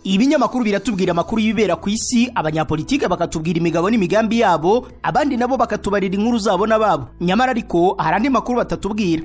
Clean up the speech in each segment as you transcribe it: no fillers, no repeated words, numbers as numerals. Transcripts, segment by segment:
Ibinyamakuru biratubwira amakuru y'ibibera ku isi, abanyapolitike bakatubwira imigabo n'imigambi yabo, abandi nabo bakatubarira inkuru zabo nababo. Nyamara ariko hari andi makuru batatubwira.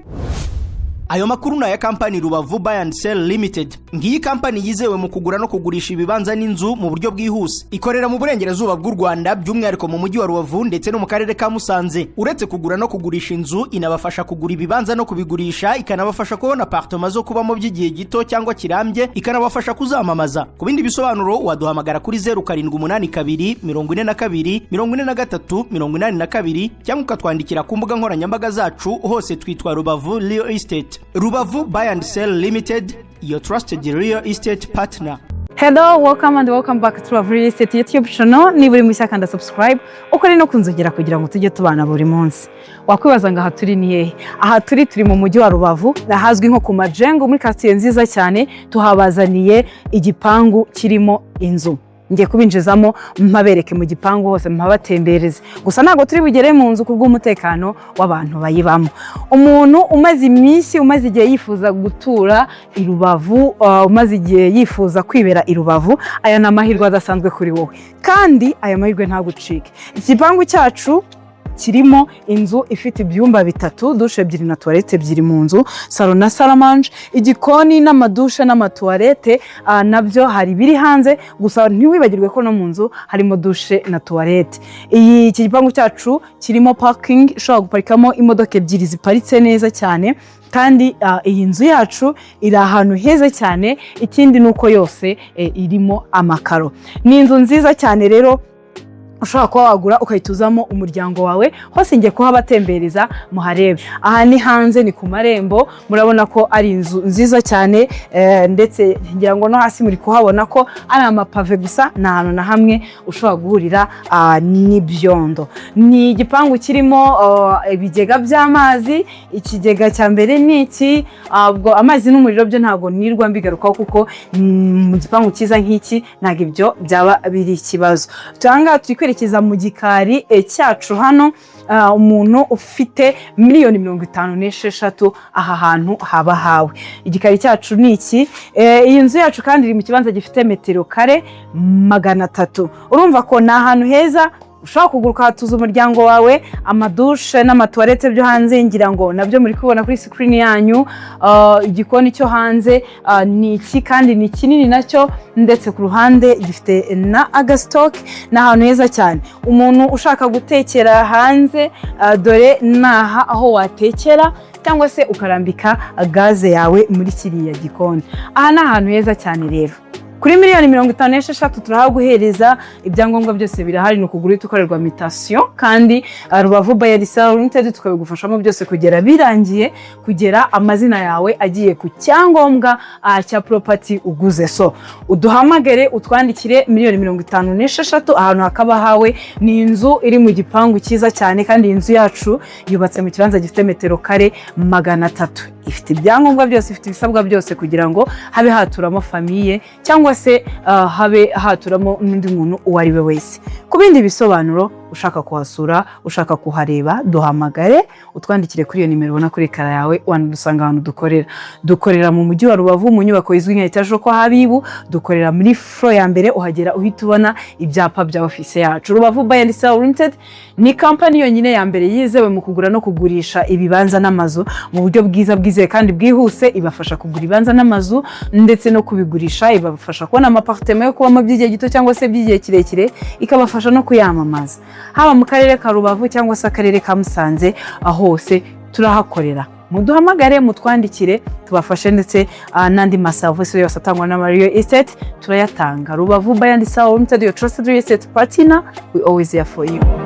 Ayo makuru na ya kampani Rubavu Buy and Sell Limited. Ngiyi kampani yizewe mu kugura no kugurisha ibibanza n'inzu mu buryo bwihuse. Ikorera mu burengerazuba bw'u Rwanda, by'umwihariko mu mujyi wa Rubavu ndetse no mu karere ka Musanze. Uretse kugura no kugurisha inzu, inabafasha kugura ibibanza no kubigurisha, ikanabafasha kubona apartment zo kubamo by'igihe gito cyangwa kirambye, ikanabafasha kuzamamaza. Ku bindi bisobanuro waduhamagara kuri 0782 42 43 82 cyangwa ukatwandikira ku mbuga nkoranyambaga zacu, hose twitwa Rubavu Real Estate. Rubavu Buy and Sell Limited, your trusted real estate partner. Hello, welcome and welcome back to Rubavu Real Estate YouTube channel. Ni buri mushya kandi subscribe ukore no kunzogera kugira ngo tujye tubana buri munsi. Wakwibaza ngo aha turi ni hehe? Aha turi mu mujyi wa Rubavu, ahazwi nko ku Majengo muri quartier nziza cyane. Tuhabazaniye igipangu kirimo inzu. Ngiye kubinjizamo mpabereke mu gipangu hose, mpabatembereze. Gusa ntago turi bugere mu nzu kubw'umutekano w'abantu bayibamo. Umuntu umaze iminsi, umaze igihe yifuza gutura i Rubavu, umaze igihe yifuza kwibera i Rubavu, aya namahirwe adasanzwe kuri wowe. Kandi aya mahirwe ntagucike. Igipangu cyacu kirimo inzu ifite ibyumba bitatu, dushe ebyiri na toilette ebyiri mu nzu, salon na salamanje, igikoni n'amadushe n'amatoilette nabyo hari biri hanze. Gusa ntiwibagirwe ko no mu nzu harimo dushe na toilette. Iki gipangu cyacu kirimo parking, ushobora guparikamo imodoka ebyiri ziparitse neza cyane. Kandi iyi nzu yacu iri ahantu heza cyane. Ikindi nuko yose irimo amakaro. Ni inzu nziza cyane rero ushobora kuba wagura ukayituzamo umuryango wawe. Hose ngiye kuhabatembereza muharebe. Aha ni hanze, ni ku marembo, murabona ko ari inzu nziza cyane, ndetse ngira ngo no hasi muri kuhabona ko ari amapave gusa, nta hantu na hamwe ushobora guhurira n'ibyondo. Ni igipangu kirimo ibigega by'amazi. Ikigega cya mbere ni iki, ubwo amazi n'umuriro byo ntago nirwa mbigarukaho kuko mu gipangu cyiza nk'iki ntago ibyo byaba biri ikibazo. Tanga twerekeza mu gikari cyacu hano. Umuntu ufite miliyoni 56 aha hantu haba hawe. Igikari cyacu ni iki. Iyi nzu yacu kandi iri mu kibanza gifite metero kare 300. Urumva ko na ahantu heza ushaka kuguruka hatuza umuryango wawe. Amadushe n'amatoilette byo hanze ngira ngo nabyo muri kubona kuri screen yanyu. Igikoni cyo hanze ni iki kandi ni kinini nacyo, ndetse ku ruhande gifite na agastock. Na ahantu heza cyane. Umuntu ushaka gutekera hanze, dore naha aho watekera cyangwa se ukarambika gaze yawe muri kiriya gikoni. Aha na ahantu heza cyane rero. Kuri miliyoni 56 turahaguhereza ibyangombwa byose birahari, no kugura tukorerwa mutation. Kandi Rubavu Buy and Sell Limited tukabigufashamo byose kugera birangiye, kugera amazina yawe agiye ku cyangombwa cya property uguze. So uduhamagare utwandikire miliyoni 56 ahantu hakaba hawe. Ni inzu iri mu gipangu cyiza cyane, kandi inzu yacu yubatse mu kibanza gifite metero kare 300. Ifite ibyangombwa byose, ifite ibisabwa byose kugira ngo habe haturamo famiye cyangwa se habe haturamo n'undi muntu uwo ari we wese. Ku bindi bisobanuro, ushaka kuhasura, ushaka kuhareba, duhamagare utwandikire kuri iyo nimero ubona kuri kara yawe. Wanadusanga ahantu dukorera mu mujyi wa Rubavu mu nyubako izwi nka Etage kwa Habibu. Dukorera muri floor ya mbere, uhagera uhita ubona ibyapa bya office yacu. Rubavu Buy and Sell Limited ni company yonyine ya mbere yizewe mu kugura no kugurisha ibibanza n'amazu mu buryo bwiza bwizewe kandi bwihuse. Ibafasha kugura ibibanza n'amazu ndetse no kubigurisha. Ibafasha kubona amapartement yo kubamo by'igihe gito cyangwa se by'igihe kirekire, ikabafasha no kuyamamaza. Haba mu karere ka Rubavu cyangwa se akarere ka Musanze, hose turahakorera. Muduhamagare, mutwandikire, tubafashe, ndetse n'andi maservice yose atangwa na Real Estate turayatanga. Rubavu Buy and Sell Limited, your trusted real estate partner. We always here for you.